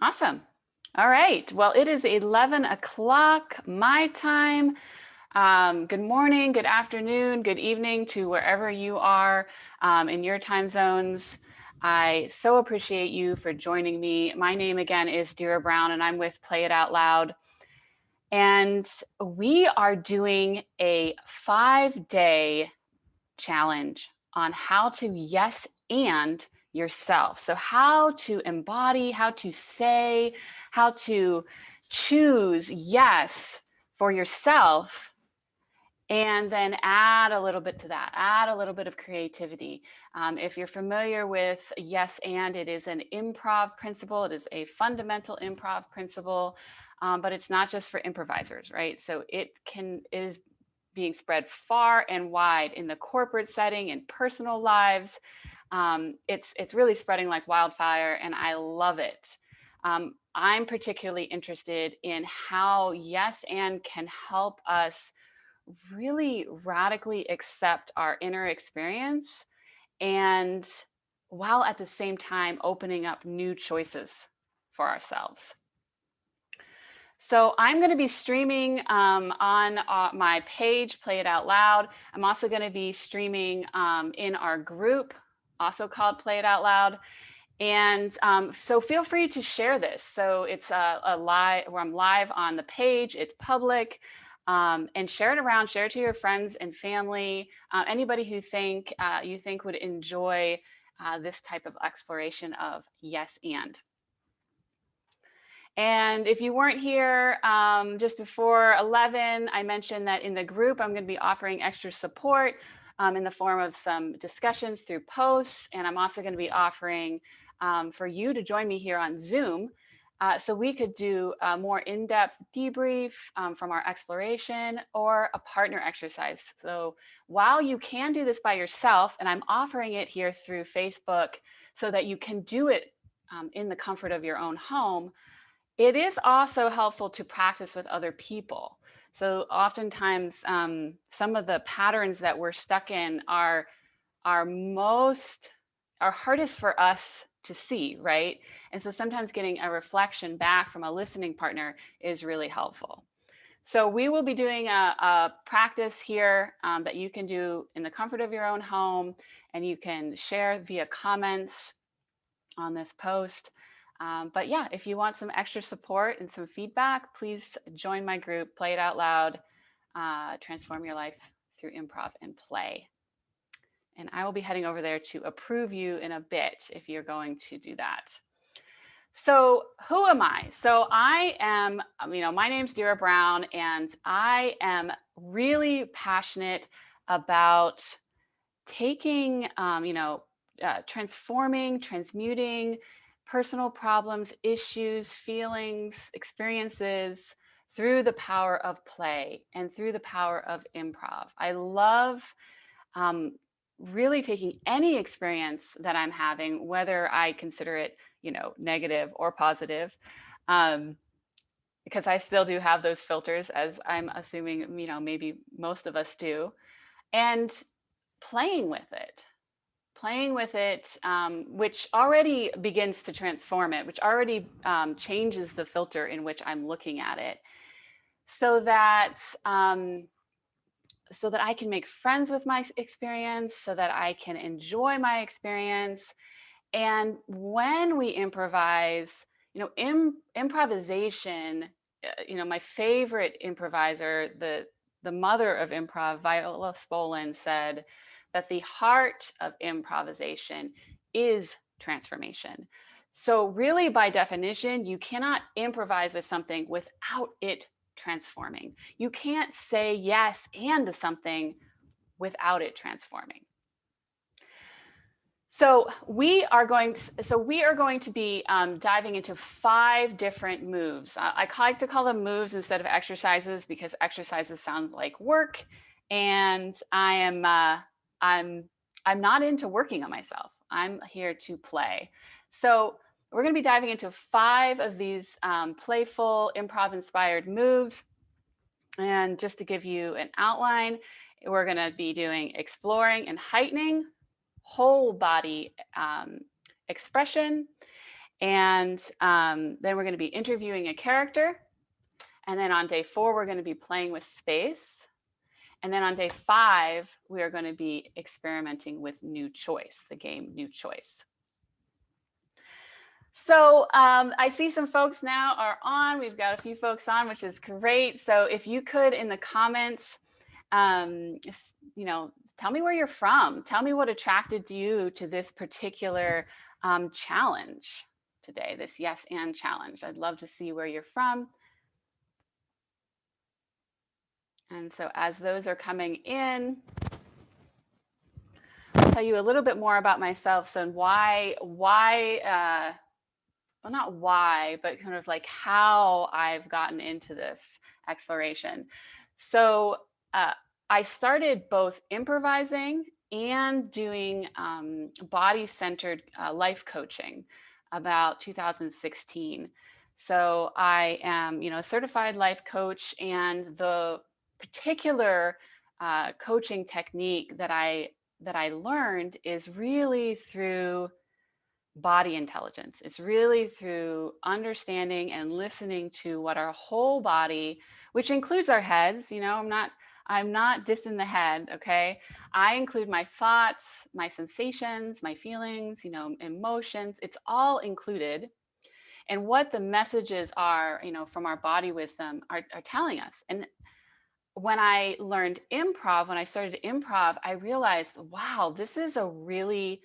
Awesome. All right. Well, it is 11 o'clock my time. Good morning, good afternoon, good evening to wherever you are in your time zones. I so appreciate you for joining me. My name again is Dira Brown, and I'm with Play It Out Loud. And we are doing a 5-day challenge on how to yes and yourself. So, how to embody, how to say, how to choose yes for yourself, and then add a little bit to that, add a little bit of creativity. If you're familiar with yes and, it is an improv principle, it is a fundamental improv principle. But it's not just for improvisers, right? So it is being spread far and wide in the corporate setting, in personal lives. It's really spreading like wildfire, and I love it. I'm particularly interested in how yes and can help us really radically accept our inner experience, and while at the same time opening up new choices for ourselves. So I'm going to be streaming on my page, Play It Out Loud. I'm also going to be streaming in our group, also called Play It Out Loud. And so feel free to share this. So it's a live, where I'm live on the page, it's public. And share it around, share it to your friends and family, anybody who you think would enjoy this type of exploration of yes and. And if you weren't here just before 11, I mentioned that in the group, I'm going to be offering extra support in the form of some discussions through posts. And I'm also going to be offering for you to join me here on Zoom, so we could do a more in-depth debrief from our exploration, or a partner exercise. So while you can do this by yourself, and I'm offering it here through Facebook so that you can do it in the comfort of your own home, it is also helpful to practice with other people. So oftentimes, some of the patterns that we're stuck in are most are hardest for us to see, right? And so sometimes getting a reflection back from a listening partner is really helpful. So we will be doing a practice here that you can do in the comfort of your own home, and you can share via comments on this post. But yeah, if you want some extra support and some feedback, please join my group, Play It Out Loud, Transform Your Life Through Improv and Play. And I will be heading over there to approve you in a bit if you're going to do that. So who am I? So I am, my name's Dira Brown, and I am really passionate about taking, transforming, transmuting personal problems, issues, feelings, experiences through the power of play and through the power of improv. I love really taking any experience that I'm having, whether I consider it, negative or positive, because I still do have those filters, as I'm assuming, maybe most of us do, and playing with it which already begins to transform it, which already changes the filter in which I'm looking at it, so that I can make friends with my experience, so that I can enjoy my experience. And when we improvise, improvisation, my favorite improviser, the mother of improv, Viola Spolin, said that the heart of improvisation is transformation. So really, by definition, you cannot improvise with something without it transforming. You can't say yes and to something without it transforming. So we are going to be diving into 5 different moves. I like to call them moves instead of exercises, because exercises sound like work, and I'm not into working on myself. I'm here to play. So we're going to be diving into 5 of these playful, improv-inspired moves. And just to give you an outline, we're going to be doing exploring and heightening, whole body expression, And then we're going to be interviewing a character. And then on day 4, we're going to be playing with space. And then on day 5, we are going to be experimenting with New Choice, the game New Choice. So I see some folks now are on. We've got a few folks on, which is great. So if you could, in the comments, tell me where you're from. Tell me what attracted you to this particular challenge today, this yes and challenge. I'd love to see where you're from. And so as those are coming in, I'll tell you a little bit more about myself. So well, not why, but kind of like how I've gotten into this exploration. So I started both improvising and doing body-centered life coaching about 2016. So I am, a certified life coach, and the particular coaching technique that I learned is really through body intelligence. It's really through understanding and listening to what our whole body, which includes our heads, I'm not dissing the head, okay? I include my thoughts, my sensations, my feelings, emotions. It's all included. And what the messages are, from our body wisdom are telling us. And when I started improv, I realized, wow, this is a really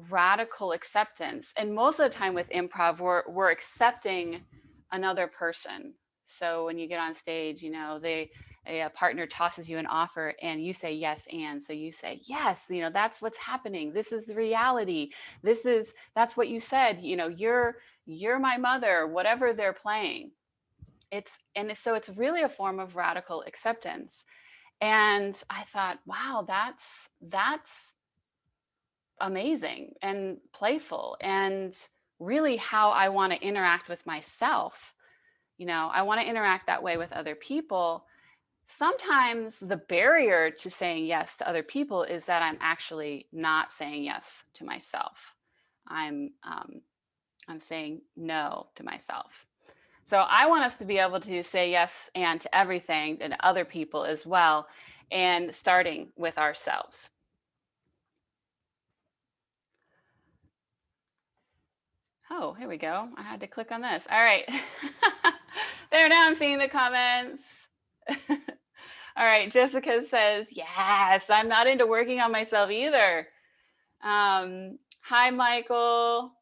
radical acceptance. And most of the time with improv, we're accepting another person. So when you get on stage, a partner tosses you an offer and you say yes, and so you say yes, that's what's happening. This is the reality. That's what you said. You're my mother. Whatever they're playing. So it's really a form of radical acceptance. And I thought, wow, that's amazing and playful, and really how I want to interact with myself. I want to interact that way with other people. Sometimes the barrier to saying yes to other people is that I'm actually not saying yes to myself. I'm saying no to myself. So I want us to be able to say yes and to everything and other people as well, and starting with ourselves. Oh, here we go. I had to click on this. All right. There, now I'm seeing the comments. All right. Jessica says, yes, I'm not into working on myself either. Hi, Michael.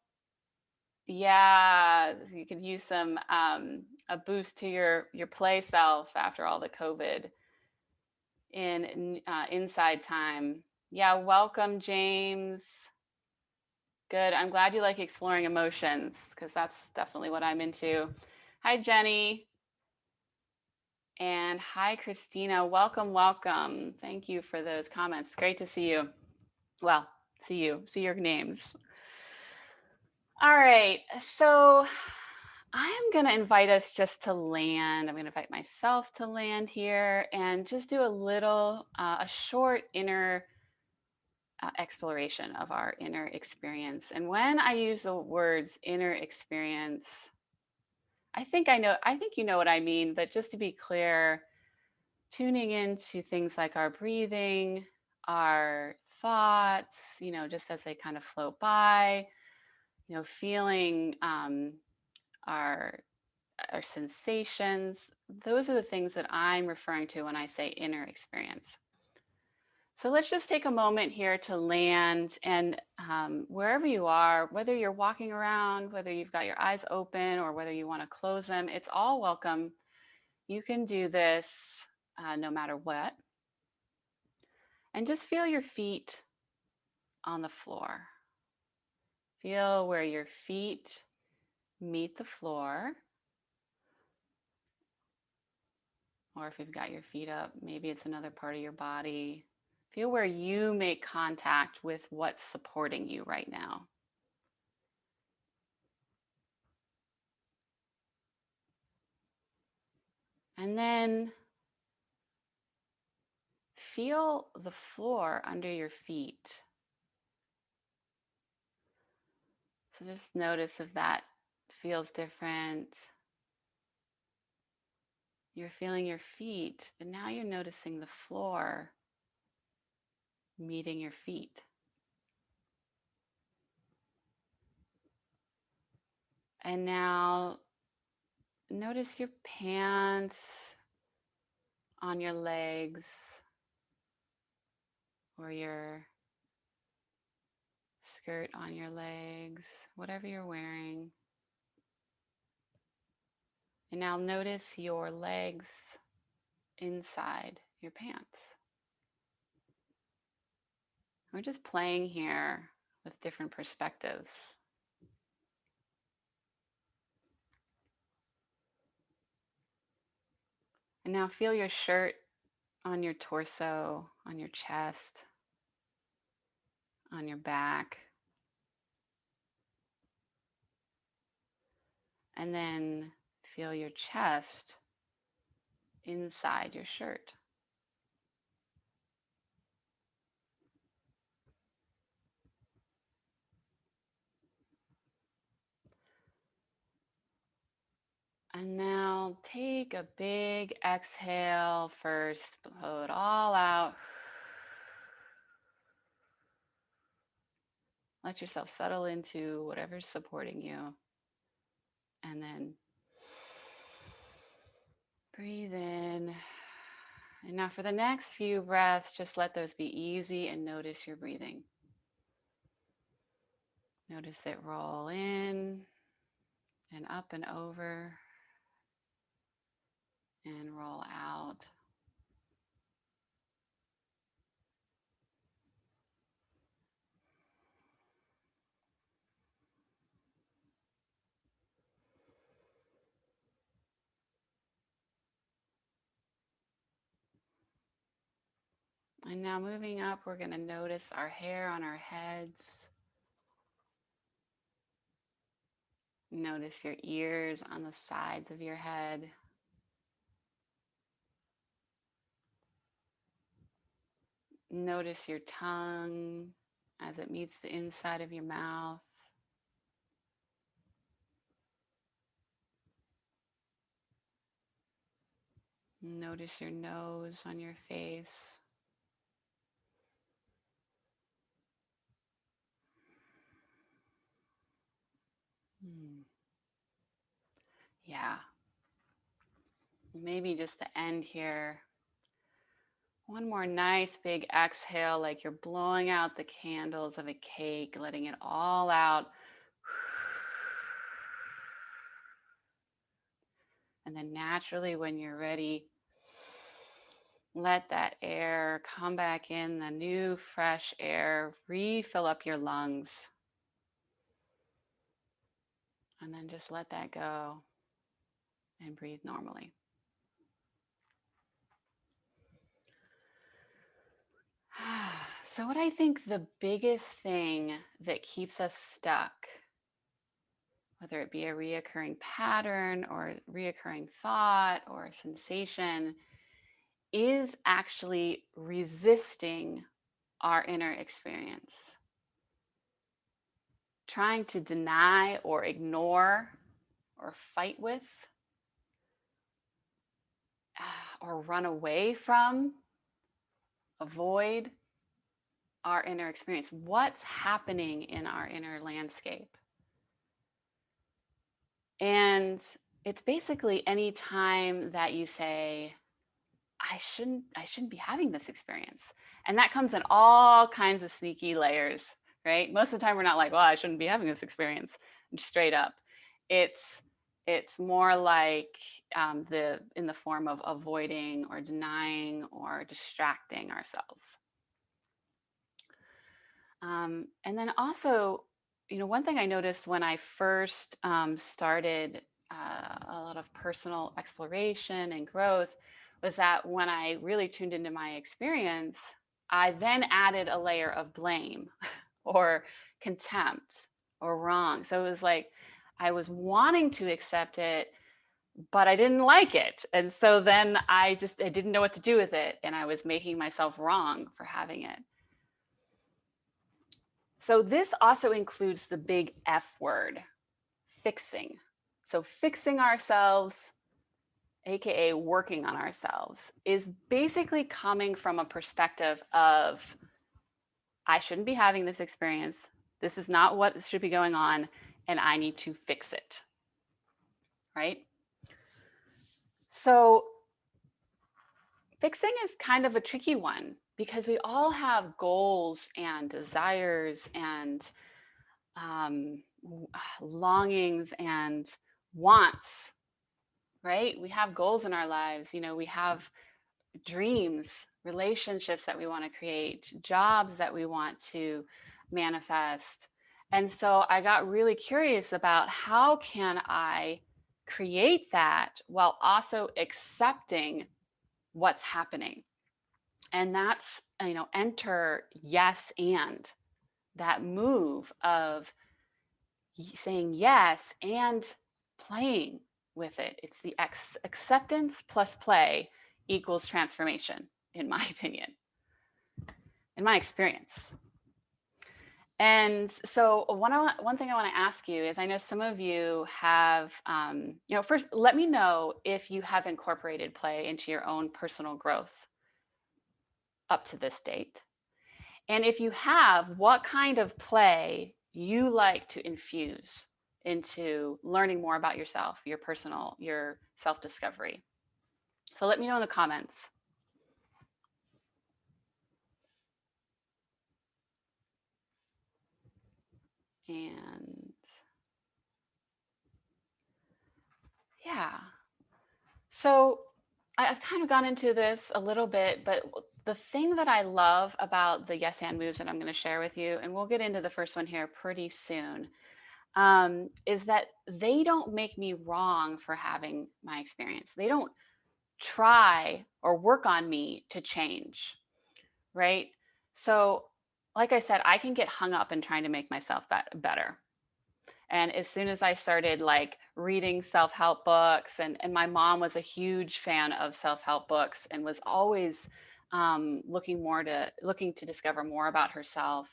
Yeah, you could use some a boost to your play self after all the COVID inside time. Yeah, welcome, James. Good. I'm glad you like exploring emotions, because that's definitely what I'm into. Hi, Jenny. And hi, Christina. Welcome, welcome. Thank you for those comments. Great to see you. Well, see your names. All right. So I'm going to invite us just to land. I'm going to invite myself to land here and just do a short inner exploration of our inner experience. And when I use the words inner experience, I think you know what I mean, but just to be clear, tuning into things like our breathing, our thoughts, just as they kind of float by, feeling our sensations. Those are the things that I'm referring to when I say inner experience. So let's just take a moment here to land, and wherever you are, whether you're walking around, whether you've got your eyes open, or whether you want to close them, it's all welcome. You can do this no matter what. And just feel your feet on the floor. Feel where your feet meet the floor. Or if you've got your feet up, maybe it's another part of your body. Feel where you make contact with what's supporting you right now. And then feel the floor under your feet. So just notice if that feels different. You're feeling your feet, but now you're noticing the floor meeting your feet. And now notice your pants on your legs or your skirt on your legs, whatever you're wearing. And now notice your legs inside your pants. We're just playing here with different perspectives. And now feel your shirt on your torso, on your chest, on your back. And then feel your chest inside your shirt. And now take a big exhale first, blow it all out. Let yourself settle into whatever's supporting you. And then breathe in. And now for the next few breaths, just let those be easy and notice your breathing. Notice it roll in and up and over and roll out. And now moving up, we're going to notice our hair on our heads. Notice your ears on the sides of your head. Notice your tongue as it meets the inside of your mouth. Notice your nose on your face. Yeah. Maybe just to end here, one more nice big exhale, like you're blowing out the candles of a cake, letting it all out. And then naturally, when you're ready, let that air come back in, the new fresh air, refill up your lungs. And then just let that go and breathe normally. So what I think the biggest thing that keeps us stuck, whether it be a reoccurring pattern or a reoccurring thought or a sensation, is actually resisting our inner experience. Trying to deny or ignore or fight with or run away from, avoid our inner experience. What's happening in our inner landscape? And it's basically any time that you say, I shouldn't be having this experience. And that comes in all kinds of sneaky layers, right? Most of the time we're not like, well, I shouldn't be having this experience, straight up. It's more like in the form of avoiding or denying or distracting ourselves. And then also, one thing I noticed when I first started a lot of personal exploration and growth was that when I really tuned into my experience, I then added a layer of blame or contempt or wrong. So it was like I was wanting to accept it, but I didn't like it. And so then I didn't know what to do with it. And I was making myself wrong for having it. So this also includes the big F word, fixing. So fixing ourselves, AKA working on ourselves, is basically coming from a perspective of, I shouldn't be having this experience. This is not what should be going on, and I need to fix it, right? So fixing is kind of a tricky one because we all have goals and desires and longings and wants, right? We have goals in our lives. We have dreams, relationships that we want to create, jobs that we want to manifest. And so I got really curious about how can I create that while also accepting what's happening. And that's, enter yes and that move of saying yes and playing with it. It's the acceptance plus play equals transformation, in my opinion, in my experience. And so one thing I want to ask you is, I know some of you have, first, let me know if you have incorporated play into your own personal growth up to this date. And if you have, what kind of play you like to infuse into learning more about yourself, your self-discovery. So let me know in the comments. And yeah, so I've kind of gone into this a little bit, but the thing that I love about the yes and moves that I'm going to share with you, and we'll get into the first one here pretty soon, is that they don't make me wrong for having my experience. They don't try or work on me to change, right? So, like I said, I can get hung up in trying to make myself better. And as soon as I started like reading self-help books, and my mom was a huge fan of self-help books and was always looking to discover more about herself.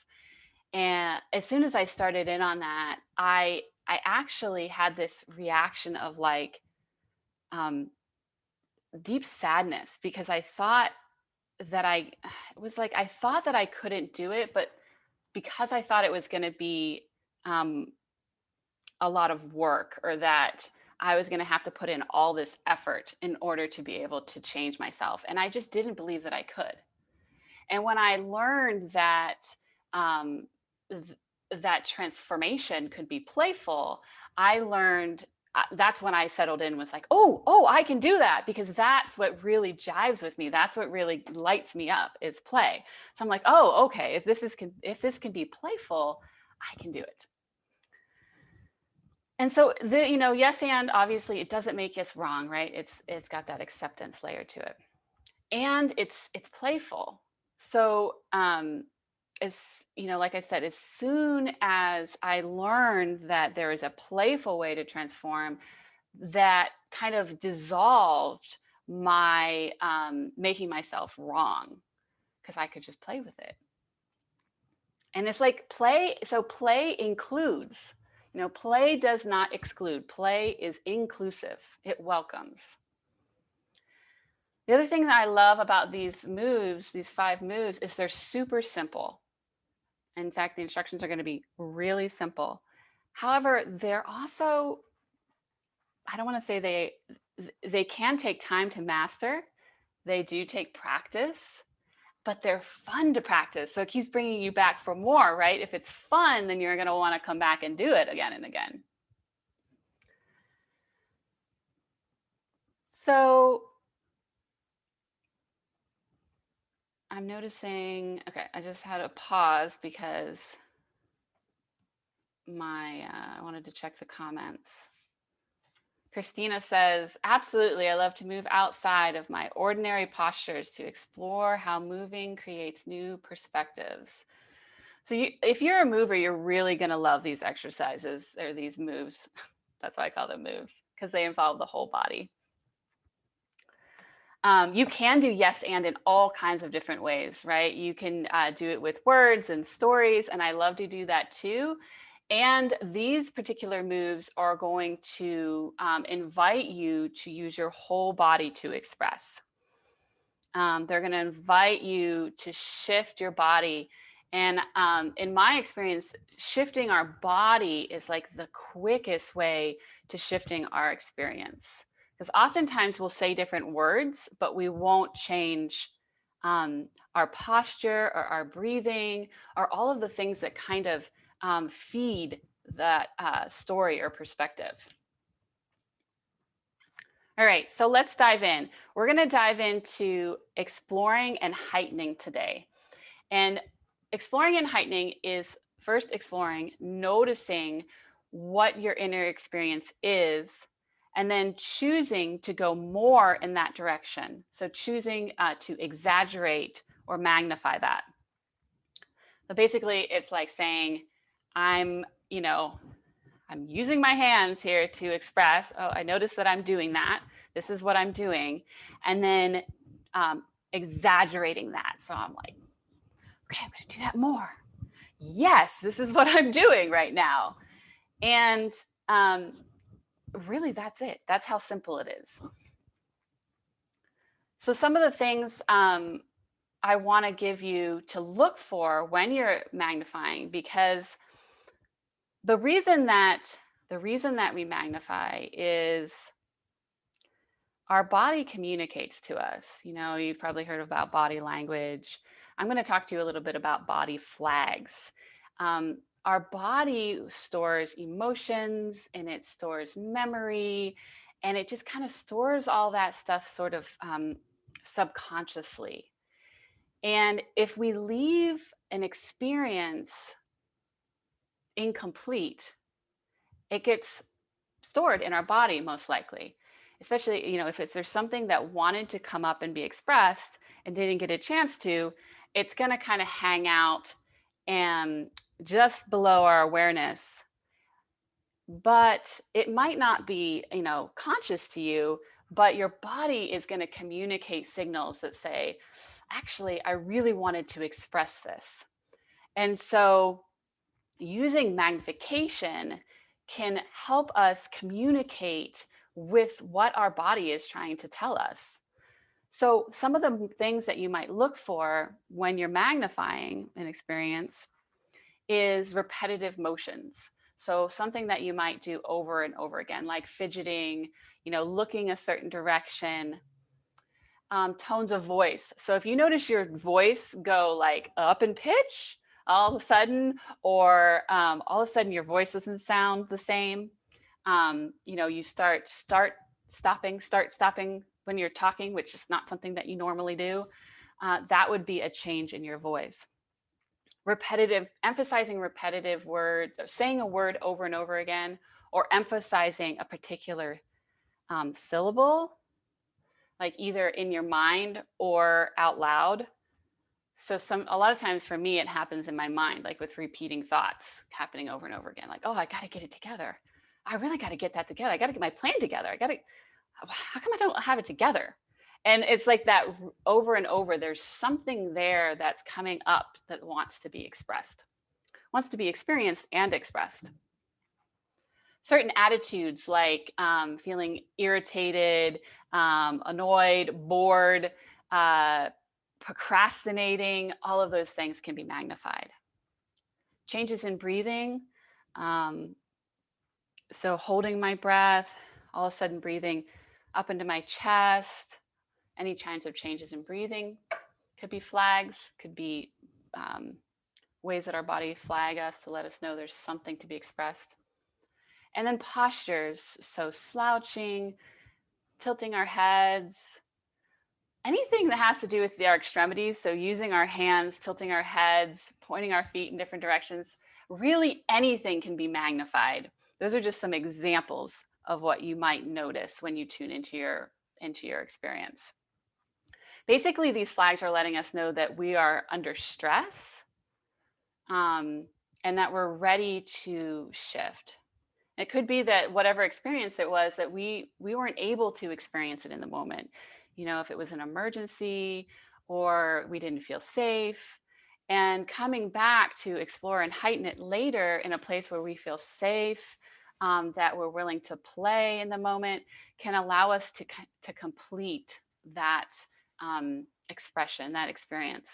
And as soon as I started in on that, I actually had this reaction of like um, deep sadness because I thought that it was like I thought that I couldn't do it, but because I thought it was going to be um, a lot of work, or that I was going to have to put in all this effort in order to be able to change myself. And I just didn't believe that I could. And when I learned that um, that transformation could be playful, I learned that's when I settled in, was like, oh, I can do that, because that's what really jives with me. That's what really lights me up, is play. So I'm like, oh, okay, if this can be playful, I can do it. And so yes, and obviously it doesn't make us wrong, right? It's got that acceptance layer to it, and it's playful. So as like I said, as soon as I learned that there is a playful way to transform, that kind of dissolved my making myself wrong, because I could just play with it. And it's like play. So play includes. Play does not exclude. Play is inclusive. It welcomes. The other thing that I love about these moves, these 5 moves, is they're super simple. In fact, the instructions are going to be really simple. However, they're also, I don't want to say they can take time to master. They do take practice, but they're fun to practice. So it keeps bringing you back for more, right? If it's fun, then you're going to want to come back and do it again and again. So I'm noticing, okay, I just had a pause because I wanted to check the comments. Christina says, absolutely, I love to move outside of my ordinary postures to explore how moving creates new perspectives. So if you're a mover, you're really going to love these exercises, or these moves. That's why I call them moves, because they involve the whole body. You can do yes and in all kinds of different ways, right? You can do it with words and stories, and I love to do that too. And these particular moves are going to invite you to use your whole body to express. They're going to invite you to shift your body. And in my experience, shifting our body is like the quickest way to shifting our experience. Because oftentimes we'll say different words, but we won't change our posture or our breathing or all of the things that kind of feed that story or perspective. All right, so let's dive in. We're going to dive into exploring and heightening today. And exploring and heightening is first exploring, noticing what your inner experience is, and then choosing to go more in that direction. So choosing to exaggerate or magnify that. So basically, it's like saying, I'm, you know, I'm using my hands here to express, oh, I notice that I'm doing that. This is what I'm doing. And then exaggerating that. So I'm like, okay, I'm going to do that more. Yes, this is what I'm doing right now. And really, that's it. That's how simple it is. So, some of the things I want to give you to look for when you're magnifying, because the reason that we magnify is our body communicates to us. You know, you've probably heard about body language. I'm going to talk to you a little bit about body flags. Our body stores emotions and it stores memory and it just kind of stores all that stuff sort of subconsciously. And if we leave an experience incomplete, it gets stored in our body most likely, especially if there's something that wanted to come up and be expressed and didn't get a chance to. It's going to kind of hang out and just below our awareness, but it might not be conscious to you, but your body is going to communicate signals that say, actually, I really wanted to express this. And so using magnification can help us communicate with what our body is trying to tell us. So, some of the things that you might look for when you're magnifying an experience is repetitive motions. So, something that you might do over and over again, like fidgeting, looking a certain direction, tones of voice. So if you notice your voice go like up in pitch all of a sudden, or all of a sudden your voice doesn't sound the same, you start stopping when you're talking, which is not something that you normally do. That would be a change in your voice. Emphasizing repetitive words, or saying a word over and over again, or emphasizing a particular syllable, like either in your mind or out loud. So a lot of times for me, it happens in my mind, like with repeating thoughts happening over and over again. Like, oh, I got to get it together. I really got to get that together. I got to get my plan together. How come I don't have it together? And it's like that over and over. There's something there that's coming up that wants to be expressed, wants to be experienced and expressed. Certain attitudes like feeling irritated, annoyed, bored, procrastinating, all of those things can be magnified. Changes in breathing, so holding my breath, all of a sudden breathing up into my chest, any kinds of changes in breathing could be flags, could be ways that our body flag us to let us know there's something to be expressed. And then postures, so slouching, tilting our heads, anything that has to do with our extremities, so using our hands, tilting our heads, pointing our feet in different directions, really anything can be magnified. Those are just some examples of what you might notice when you tune into your experience. Basically, these flags are letting us know that we are under stress, and that we're ready to shift. It could be that whatever experience it was, that we weren't able to experience it in the moment. if it was an emergency or we didn't feel safe. And coming back to explore and heighten it later in a place where we feel safe, that we're willing to play in the moment, can allow us to complete that expression, that experience.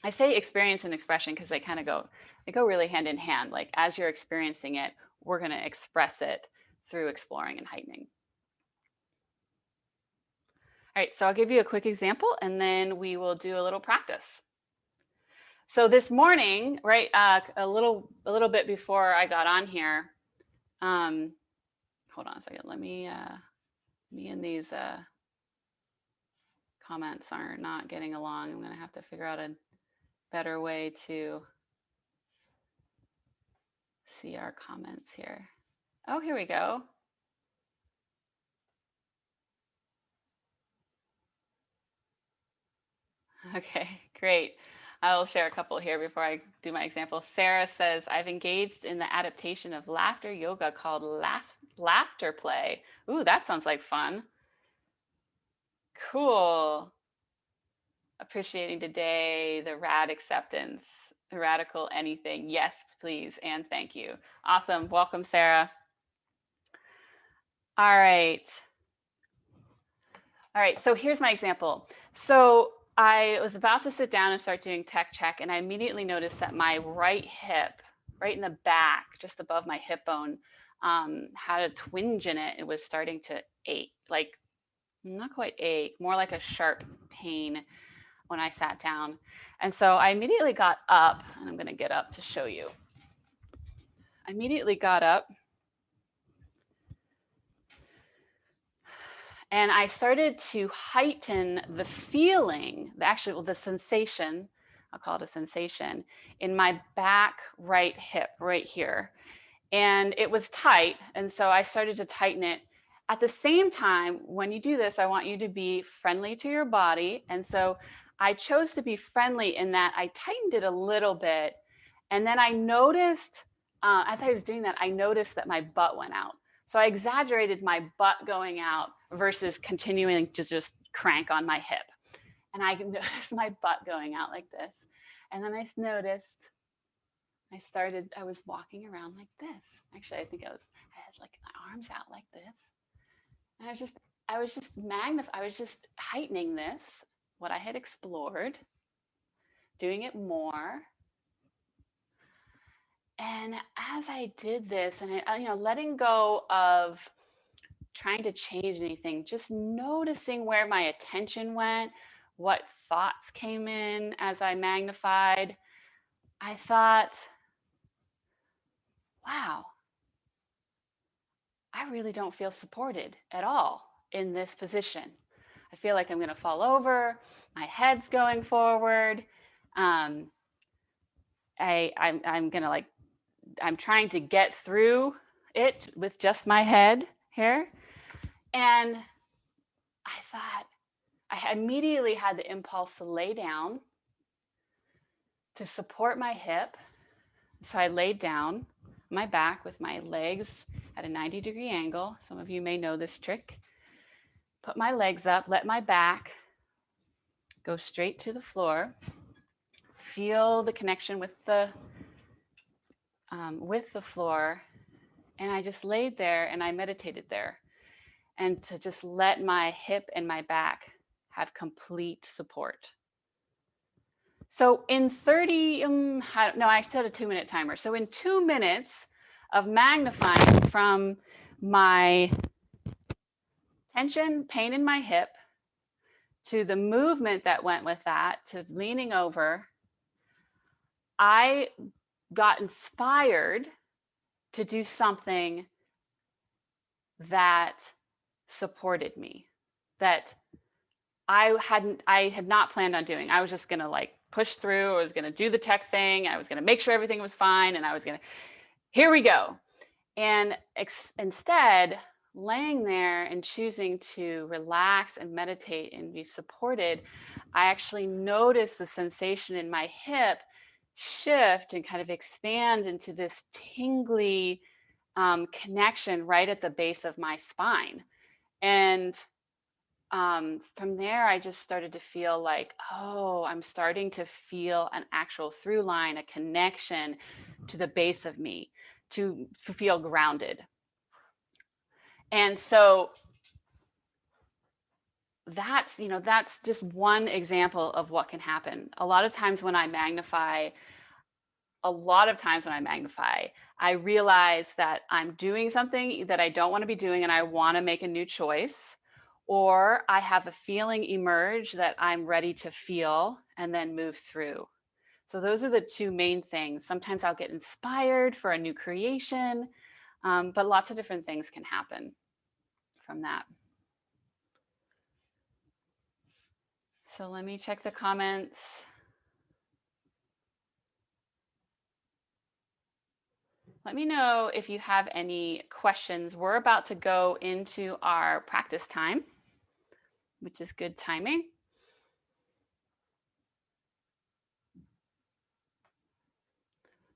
I say experience and expression because they go really hand in hand. Like as you're experiencing it, we're going to express it through exploring and heightening. All right, so I'll give you a quick example and then we will do a little practice. So this morning, right, a little bit before I got on here, hold on a second. Me and these comments are not getting along. I'm going to have to figure out a better way to see our comments here. Oh, here we go. Okay, great. I'll share a couple here before I do my example. Sarah says, I've engaged in the adaptation of laughter yoga called laughter play. Ooh, that sounds like fun. Cool. Appreciating today, the rad acceptance, the radical anything. Yes, please, and thank you. Awesome. Welcome, Sarah. All right. All right, so here's my example. So I was about to sit down and start doing tech check, and I immediately noticed that my right hip, right in the back, just above my hip bone, had a twinge in it. It was starting to ache, like not quite ache, more like a sharp pain when I sat down. And so I immediately got up, and I'm going to get up to show you. I immediately got up and I started to heighten the feeling, the sensation, I'll call it a sensation, in my back right hip, right here. And it was tight. And so I started to tighten it. At the same time, when you do this, I want you to be friendly to your body. And so I chose to be friendly in that I tightened it a little bit. And then I noticed, as I was doing that, I noticed that my butt went out. So I exaggerated my butt going out versus continuing to just crank on my hip. And I noticed my butt going out like this. And then I noticed I was walking around like this. Actually, I had like my arms out like this. And I was just heightening this, what I had explored, doing it more. And as I did this, and letting go of trying to change anything, just noticing where my attention went, what thoughts came in as I magnified, I thought, wow, I really don't feel supported at all in this position. I feel like I'm going to fall over. My head's going forward. I'm trying to get through it with just my head here. And I thought, I immediately had the impulse to lay down to support my hip. So I laid down on my back with my legs at a 90-degree angle. Some of you may know this trick. Put my legs up, let my back go straight to the floor. Feel the connection with the floor. And I just laid there and I meditated there. And to just let my hip and my back have complete support. So in 30, I set a 2-minute timer. So in 2 minutes of magnifying from my tension, pain in my hip, to the movement that went with that, to leaning over, I got inspired to do something that supported me, that I had not planned on doing. I was just going to push through. I was going to do the tech thing. I was going to make sure everything was fine. And I was going to, here we go. And instead, laying there and choosing to relax and meditate and be supported, I actually noticed the sensation in my hip shift and kind of expand into this tingly connection right at the base of my spine. And from there, I just started to feel like, oh, I'm starting to feel an actual through line, a connection to the base of me, to feel grounded. And so that's just one example of what can happen. A lot of times when I magnify, I realize that I'm doing something that I don't want to be doing and I want to make a new choice. Or I have a feeling emerge that I'm ready to feel and then move through. So those are the two main things. Sometimes I'll get inspired for a new creation, but lots of different things can happen from that. So let me check the comments. Let me know if you have any questions. We're about to go into our practice time, which is good timing.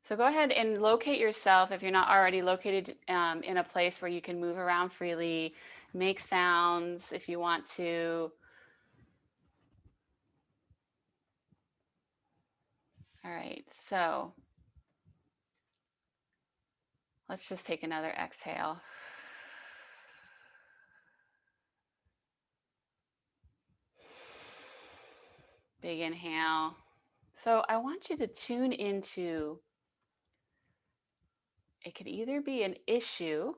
So go ahead and locate yourself if you're not already located in a place where you can move around freely, make sounds if you want to. All right, so let's just take another exhale. Big inhale. So I want you to tune into, it could either be an issue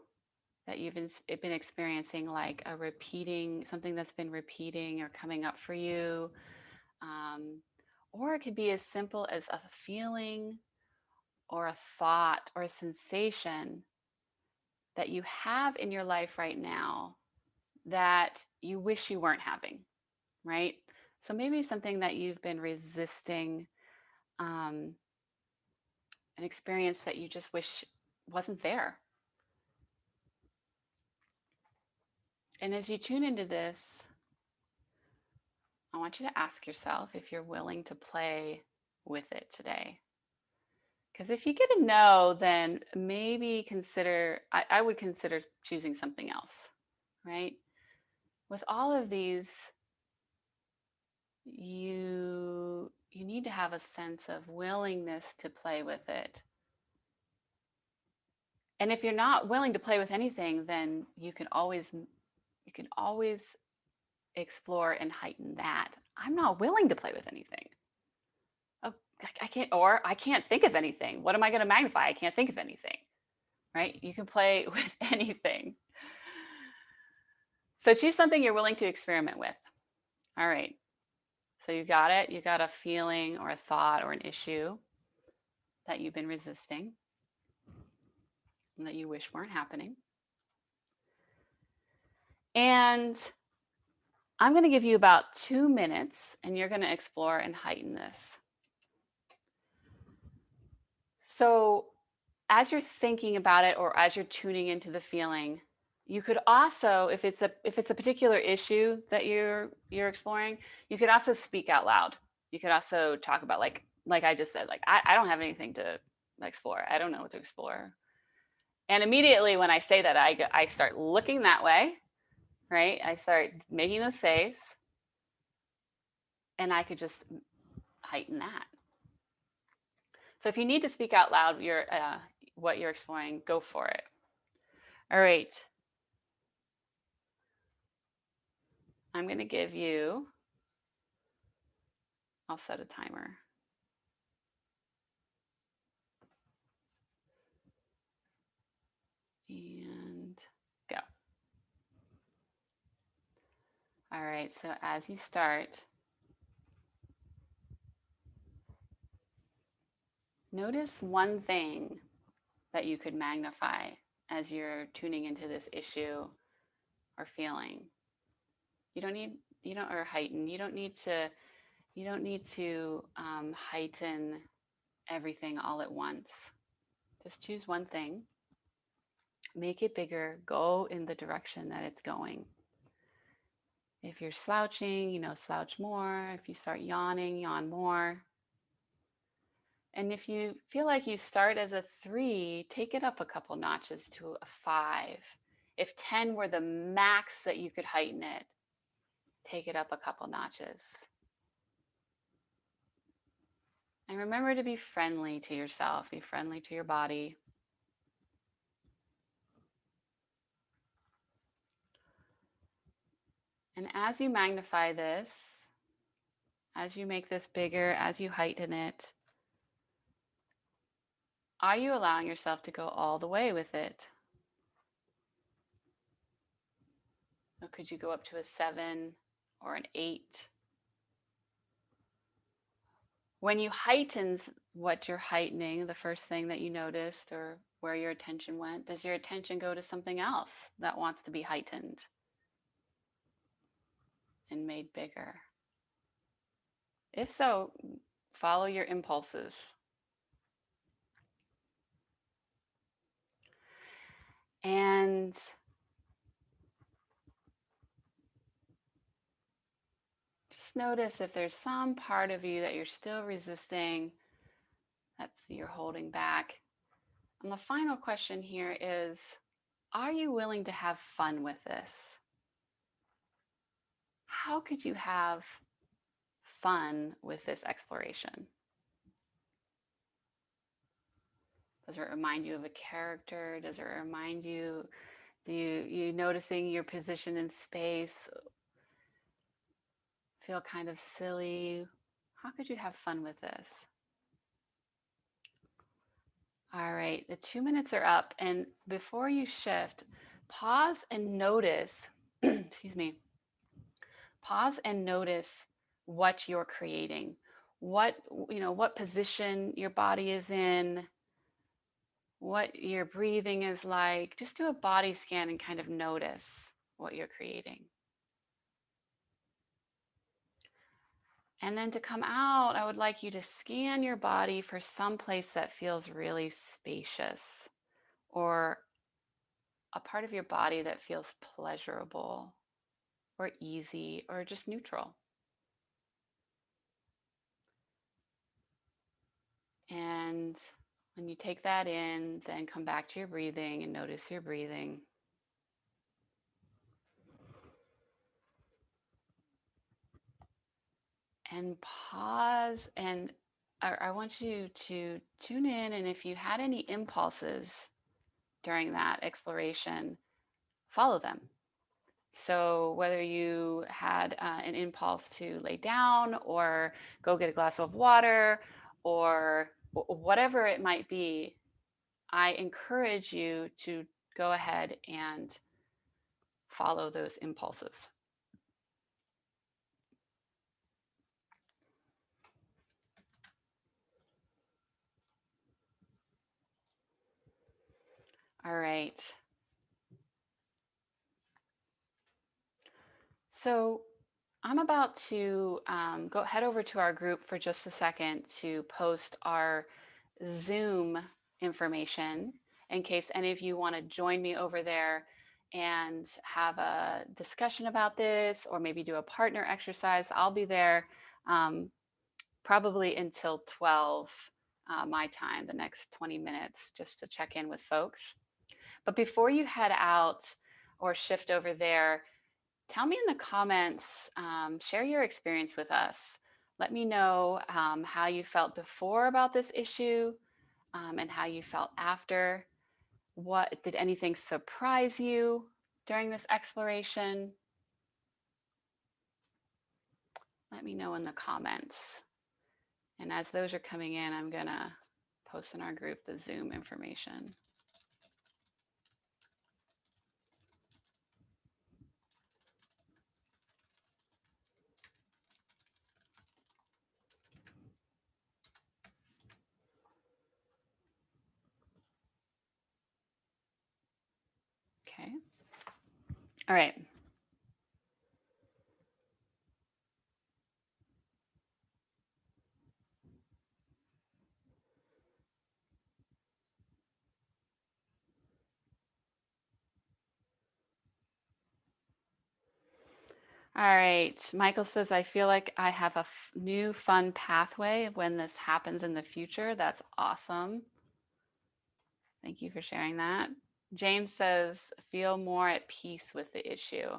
that you've been experiencing, like something that's been repeating or coming up for you, um, or it could be as simple as a feeling or a thought or a sensation that you have in your life right now that you wish you weren't having, right? So maybe something that you've been resisting, um, an experience that you just wish wasn't there. And as you tune into this, I want you to ask yourself if you're willing to play with it today. Because if you get a no, then maybe I would consider choosing something else, right? With all of these, you need to have a sense of willingness to play with it. And if you're not willing to play with anything, then you can always explore and heighten that. I'm not willing to play with anything. Oh, I can't think of anything. What am I going to magnify? I can't think of anything, right? You can play with anything. So choose something you're willing to experiment with. All right. So you got it. You got a feeling or a thought or an issue that you've been resisting and that you wish weren't happening. And I'm going to give you about 2 minutes and you're going to explore and heighten this. So as you're thinking about it or as you're tuning into the feeling, you could also, if it's a particular issue that you're exploring, you could also speak out loud. You could also talk about, like I just said, like I don't have anything to explore. I don't know what to explore. And immediately when I say that, I start looking that way, right? I start making this face, and I could just heighten that. So if you need to speak out loud what you're exploring, go for it. All right. I'm going to give you, I'll set a timer. And go. All right, so as you start, notice one thing that you could magnify as you're tuning into this issue or feeling. Or heighten. You don't need to heighten everything all at once. Just choose one thing, make it bigger, go in the direction that it's going. If you're slouching, slouch more. If you start yawning, yawn more. And if you feel like you start as a 3, take it up a couple notches to a 5. If 10 were the max that you could heighten it, take it up a couple notches. And remember to be friendly to yourself, be friendly to your body. And as you magnify this, as you make this bigger, as you heighten it, are you allowing yourself to go all the way with it? Or could you go up to a 7 or an 8? When you heighten what you're heightening, the first thing that you noticed or where your attention went, does your attention go to something else that wants to be heightened and made bigger? If so, follow your impulses. And just notice if there's some part of you that you're still resisting, that you're holding back. And the final question here is, are you willing to have fun with this? How could you have fun with this exploration? Does it remind you of a character? Does it remind you, do you noticing your position in space feel kind of silly? How could you have fun with this? All right, the 2 minutes are up. And before you shift, pause and notice, excuse me, pause and notice what you're creating. What position your body is in, what your breathing is like. Just do a body scan and kind of notice what you're creating. And then to come out, I would like you to scan your body for some place that feels really spacious or a part of your body that feels pleasurable or easy or just neutral. And when you take that in, then come back to your breathing and notice your breathing. And pause, and I want you to tune in, and if you had any impulses during that exploration, follow them. So whether you had an impulse to lay down or go get a glass of water or whatever it might be, I encourage you to go ahead and follow those impulses. All right. So I'm about to go head over to our group for just a second to post our Zoom information in case any of you want to join me over there and have a discussion about this or maybe do a partner exercise. I'll be there probably until 12 my time, the next 20 minutes, just to check in with folks. But before you head out or shift over there, tell me in the comments, share your experience with us. Let me know how you felt before about this issue and how you felt after. What did anything surprise you during this exploration? Let me know in the comments. And as those are coming in, I'm gonna post in our group the Zoom information. Okay. All right. All right. Michael says, I feel like I have a new fun pathway when this happens in the future. That's awesome. Thank you for sharing that. James says, feel more at peace with the issue.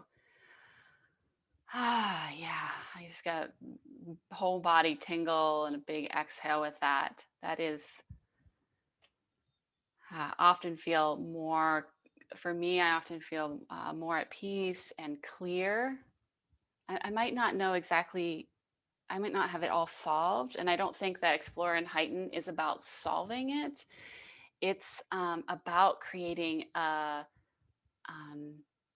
Yeah, I just got whole body tingle and a big exhale with that. That is often feel more, for me, I often feel more at peace and clear. I might not know exactly, I might not have it all solved. And I don't think that Explore and Heighten is about solving it. It's about creating um,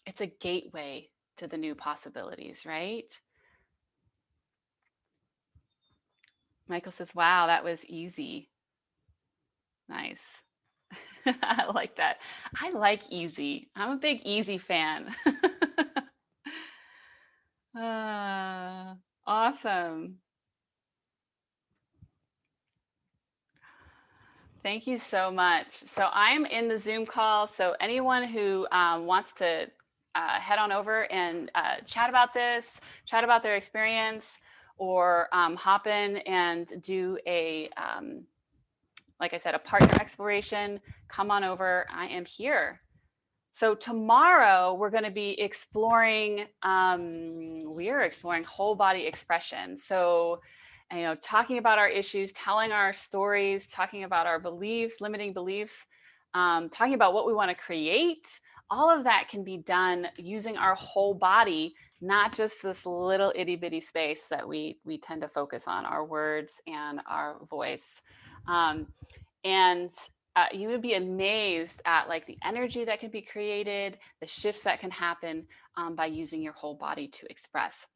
it's a gateway to the new possibilities, right? Michael says, wow, that was easy. Nice. I like that. I like easy. I'm a big easy fan. Ah, awesome. Thank you so much. So I'm in the Zoom call. So anyone who wants to head on over and chat about this, chat about their experience, or hop in and do a, like I said, a partner exploration, come on over. I am here. So tomorrow we're going to be exploring, we're exploring whole body expression. So, talking about our issues, telling our stories, talking about our beliefs, limiting beliefs, talking about what we want to create. All of that can be done using our whole body, not just this little itty bitty space that we tend to focus on, our words and our voice. And you would be amazed at like the energy that can be created, the shifts that can happen by using your whole body to express.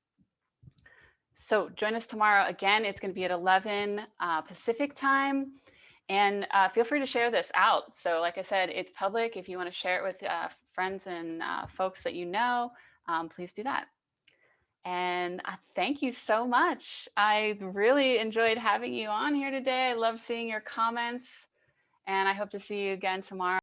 So join us tomorrow. Again, it's going to be at 11 Pacific time. And feel free to share this out. So like I said, it's public. If you want to share it with friends and folks that you know, please do that. And thank you so much. I really enjoyed having you on here today. I love seeing your comments. And I hope to see you again tomorrow.